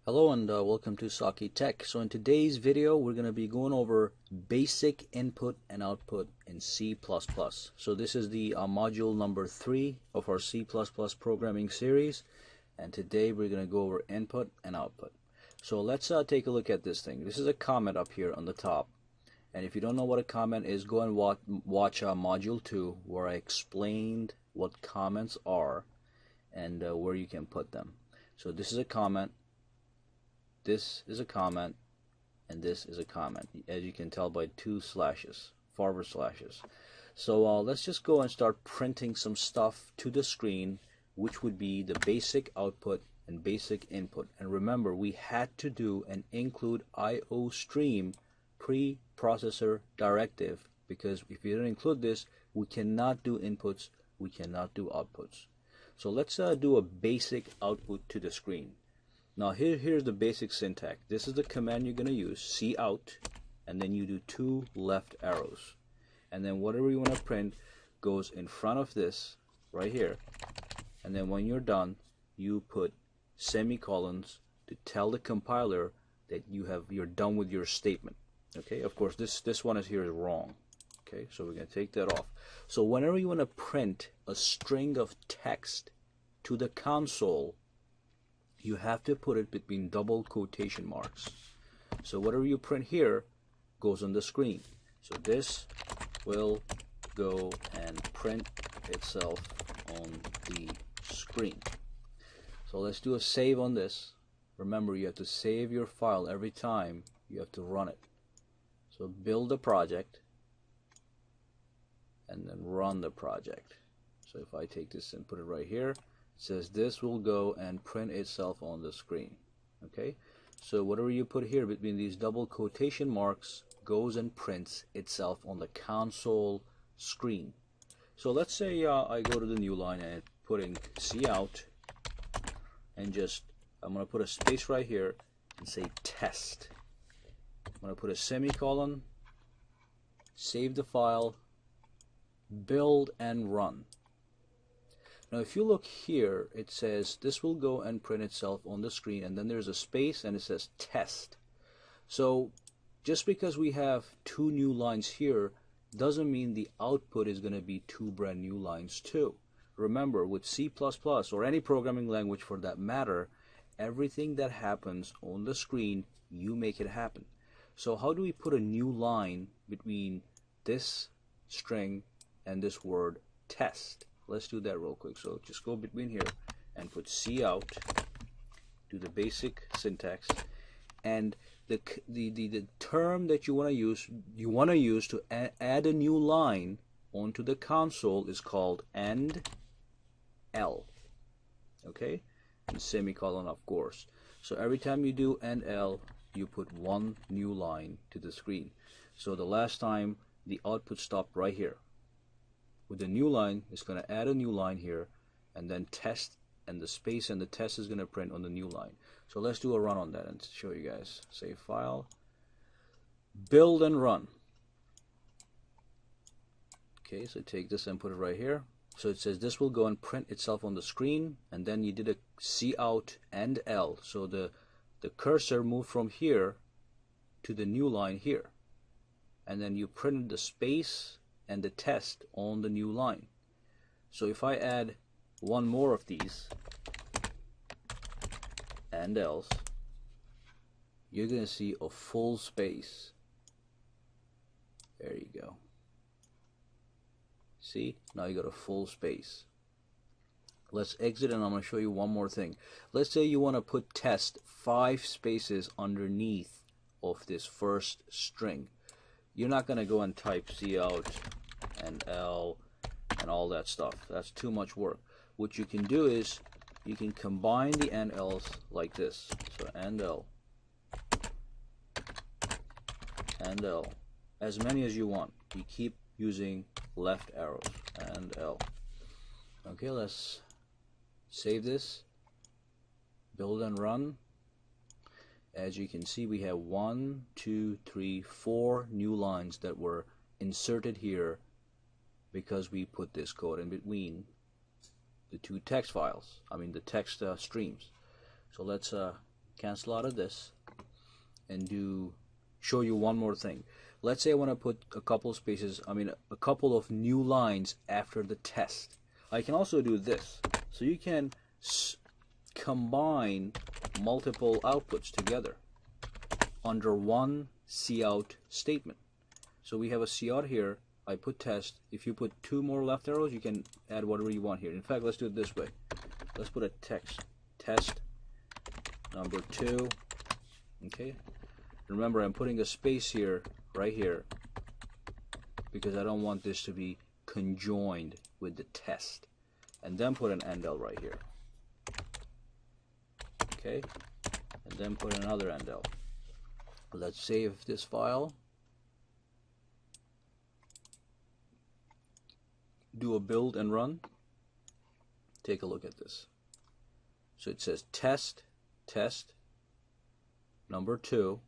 Hello and welcome to Saki Tech. So in today's video we're going to be going over basic input and output in C++. So this is the module number 3 of our C++ programming series, and today we're going to go over input and output. So let's take a look at this thing. This is a comment up here on the top, and if you don't know what a comment is, go and watch module 2 where I explained what comments are and where you can put them. So this is a comment. This is a comment, and this is a comment, as you can tell by two slashes, forward slashes. So let's just go and start printing some stuff to the screen, which would be the basic output and basic input. And remember, we had to do an include IO stream pre-processor directive, because if you don't include this, we cannot do inputs, we cannot do outputs. So let's do a basic output to the screen. Now here's the basic syntax. This is the command you're going to use, cout, and then you do 2 left arrows. And then whatever you want to print goes in front of this right here. And then when you're done, you put semicolons to tell the compiler that you're done with your statement. Okay, of course this one is wrong. Okay, so we're going to take that off. So whenever you want to print a string of text to the console, you have to put it between double quotation marks. So whatever you print here goes on the screen. So this will go and print itself on the screen. So let's do a save on this. Remember, you have to save your file every time you have to run it. So build a project and then run the project. So if I take this and put it right here, says this will go and print itself on the screen. Okay, so whatever you put here between these double quotation marks goes and prints itself on the console screen. So let's say I go to the new line and putting cout, and I'm going to put a space right here and say test. I'm going to put a semicolon, save the file, build and run. Now if you look here, it says this will go and print itself on the screen, and then there's a space and it says test. So just because we have 2 new lines here doesn't mean the output is going to be 2 brand new lines too. Remember, with C++ or any programming language for that matter, everything that happens on the screen, you make it happen. So how do we put a new line between this string and this word test? Let's do that real quick. So just go between here and put cout, do the basic syntax, and the term that you want to use to add a new line onto the console is called end L. Okay, and semicolon, of course. So every time you do end L, you put 1 new line to the screen. So the last time the output stopped right here. With the new line, it's going to add a new line here, and then test, and the space and the test is going to print on the new line. So let's do a run on that and show you guys. Save file, build and run. Okay, so take this and put it right here. So it says this will go and print itself on the screen, and then you did a cout and L. So the cursor moved from here to the new line here, and then you printed the space and the test on the new line. So if I add 1 more of these and else, you're going to see a full space. There you go. See, now you got a full space. Let's exit, and I'm going to show you one more thing. Let's say you want to put test 5 spaces underneath of this first string. You're not going to go and type cout and L and all that stuff. That's too much work. What you can do is you can combine the and L's like this. So and L, as many as you want. You keep using left arrows, and L. Okay, let's save this, build and run. As you can see, we have 1, 2, 3, 4 new lines that were inserted here because we put this code in between the 2 text files, the text streams. So let's cancel out of this and show you one more thing. Let's say I want to put a couple of new lines after the test. I can also do this. So you can combine multiple outputs together under one cout statement. So we have a cout here. I put test. If you put two more left arrows, you can add whatever you want here. In fact, let's do it this way. Let's put a test number 2. Okay. Remember, I'm putting a space here, right here, because I don't want this to be conjoined with the test. And then put an endl right here. Okay. And then put another endl. Let's save this file. Do a build and run. Take a look at this. So it says test number 2,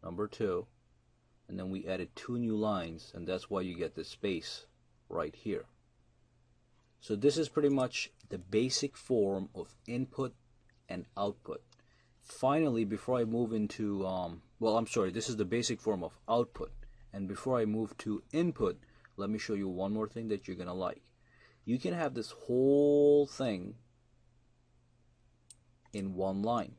and then we added 2 new lines, and that's why you get the space right here. So this is pretty much the basic form of input and output. Finally, before I move into this is the basic form of output, and before I move to input, let me show you one more thing that you're gonna like. You can have this whole thing in one line.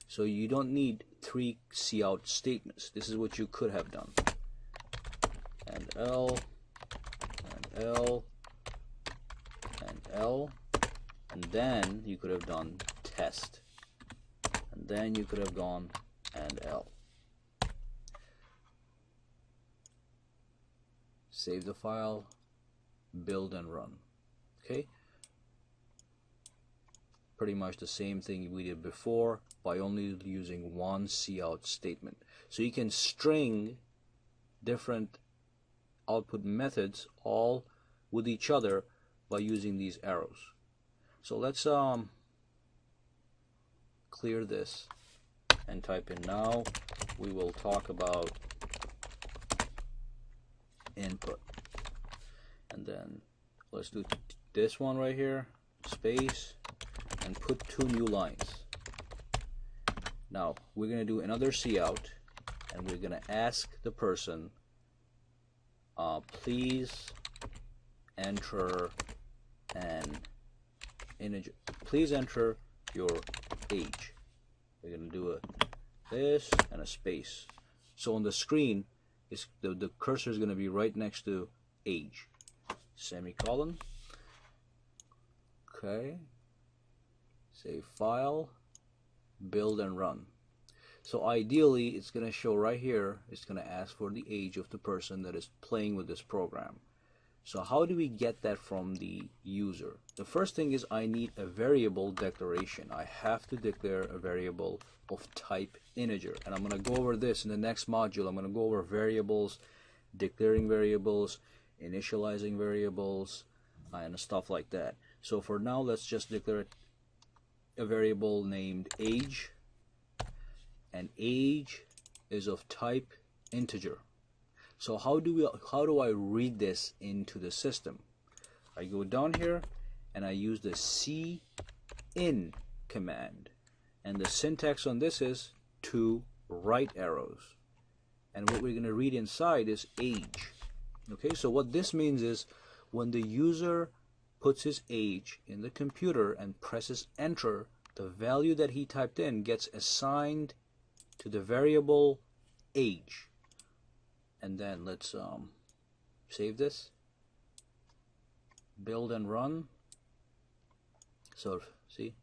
So you don't need 3 cout statements. This is what you could have done. And L, and L, and L, and then you could have done test. And then you could have gone and L. Save the file, build and run. Okay? Pretty much the same thing we did before, by only using one cout statement. So you can string different output methods all with each other by using these arrows. So let's clear this and type in now. We will talk about input, and then let's do this one right here, space, and put 2 new lines. Now we're going to do another cout, and we're going to ask the person, please enter an integer. Please enter your age. We're going to do this and a space. So on the screen, the cursor is going to be right next to age. Semicolon. Okay. Save file, build and run. So ideally, it's going to show right here, it's going to ask for the age of the person that is playing with this program. So how do we get that from the user? The first thing is I need a variable declaration. I have to declare a variable of type integer, and I'm going to go over this in the next module. I'm going to go over variables, declaring variables, initializing variables, and stuff like that. So for now, let's just declare a variable named age, and age is of type integer. So how do I read this into the system? I go down here and I use the cin command, and the syntax on this is 2 right arrows, and what we're going to read inside is age. Okay, so what this means is when the user puts his age in the computer and presses enter, the value that he typed in gets assigned to the variable age. And then let's save this, build and run. So see,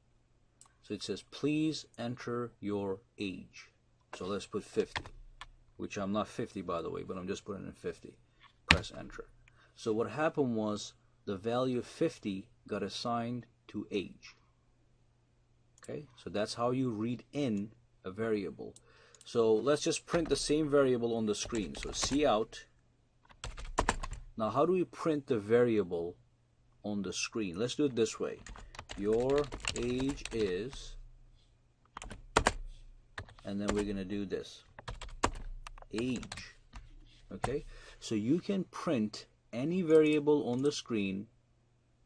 so it says please enter your age. So let's put 50, which I'm not 50 by the way, but I'm just putting in 50. Press enter. So what happened was the value of 50 got assigned to age. Okay, so that's how you read in a variable. So let's just print the same variable on the screen. So cout. Now how do we print the variable on the screen? Let's do it this way. Your age is, and then we're going to do this. Age. Okay, so you can print any variable on the screen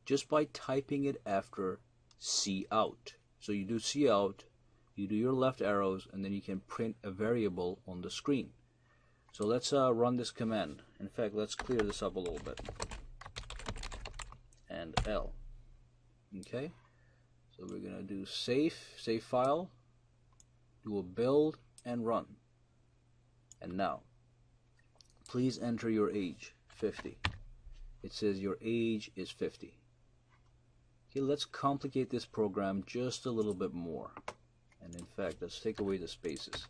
just by typing it after cout. So you do cout, you do your left arrows, and then you can print a variable on the screen. So let's run this command. In fact, let's clear this up a little bit. And L. Okay, so we're gonna do save file, do a build and run. And now, please enter your age, 50. It says your age is 50. Okay, let's complicate this program just a little bit more. And in fact, let's take away the spaces.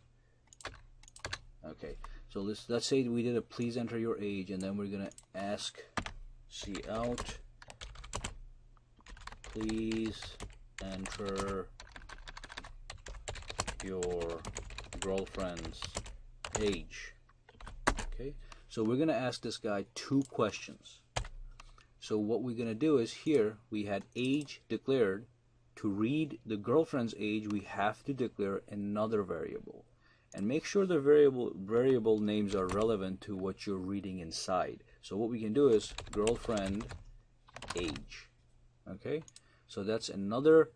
Okay, so let's say we did a please enter your age, and then we're gonna ask cout please enter your girlfriend's age. Okay, so we're gonna ask this guy 2 questions. So what we're gonna do is, here we had age declared. To read the girlfriend's age, we have to declare another variable, and make sure the variable names are relevant to what you're reading inside. So what we can do is girlfriend age. Okay, so that's another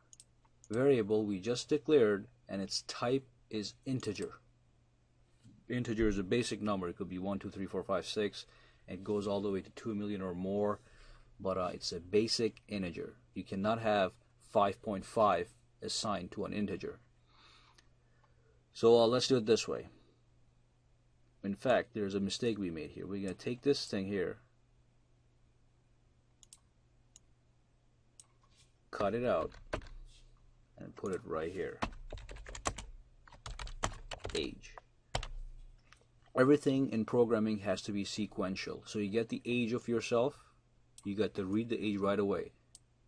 variable we just declared, and its type is integer. Integer is a basic number. It could be 1, 2, 3, 4, 5, 6. It goes all the way to 2 million or more, but it's a basic integer. You cannot have 5.5 assigned to an integer. So let's do it this way. In fact, there's a mistake we made here. We're going to take this thing here, cut it out, and put it right here. Age. Everything in programming has to be sequential. So you get the age of yourself, you got to read the age right away.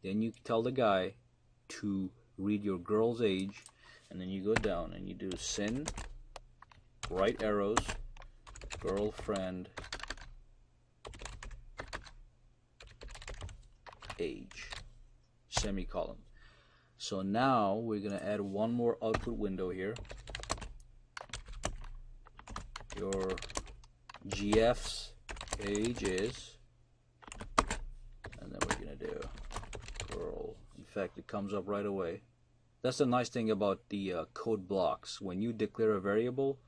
Then you tell the guy to read your girl's age, and then you go down and you do sin, right arrows, girlfriend age, semicolon. So now we're going to add one more output window here. Your GF's age is, and then we're going to do girl. In fact, it comes up right away. That's the nice thing about the code blocks. When you declare a variable,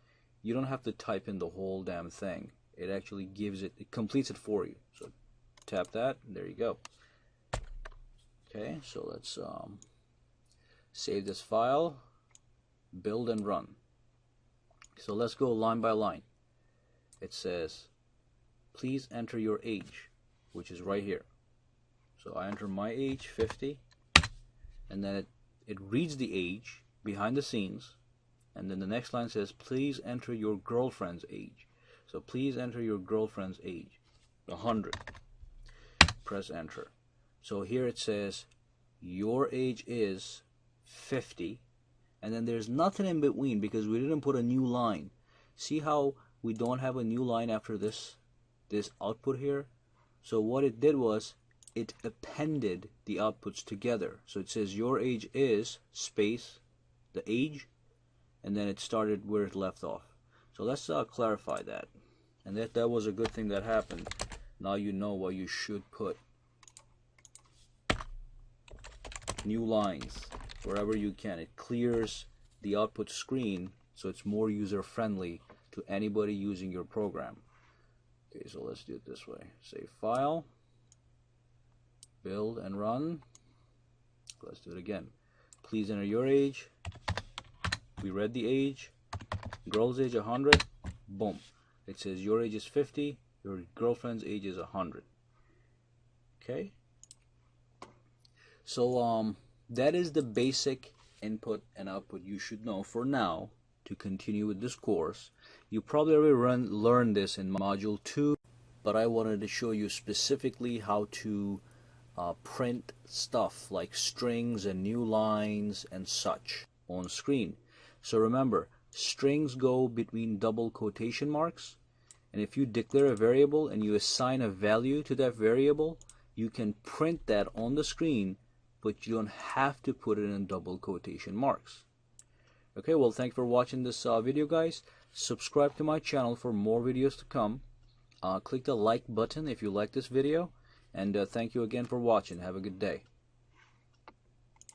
you don't have to type in the whole damn thing. It actually gives it, it completes it for you. So tap that, and there you go. Okay, so let's save this file, build and run. So let's go line by line. It says, please enter your age, which is right here. So I enter my age, 50, and then it reads the age behind the scenes, and then the next line says, please enter your girlfriend's age. So please enter your girlfriend's age, 100. Press enter. So here it says, your age is 50, and then there's nothing in between because we didn't put a new line. See how we don't have a new line after this output here? So what it did was, it appended the outputs together. So it says your age is space the age, and then it started where it left off. So let's clarify that. And that was a good thing that happened. Now you know what you should put. New lines wherever you can. It clears the output screen so it's more user friendly to anybody using your program. Okay, so let's do it this way. Save file, build and run. Let's do it again. Please enter your age. We read the age. Girl's age 100. Boom. It says your age is 50. Your girlfriend's age is 100. Okay. So that is the basic input and output you should know for now to continue with this course. You probably already learned this in module 2, but I wanted to show you specifically how to print stuff like strings and new lines and such on screen. So remember, strings go between double quotation marks, and if you declare a variable and you assign a value to that variable, you can print that on the screen, but you don't have to put it in double quotation marks. Okay, well, thanks for watching this video, guys. Subscribe to my channel for more videos to come. Click the like button if you like this video, and thank you again for watching. Have a good day.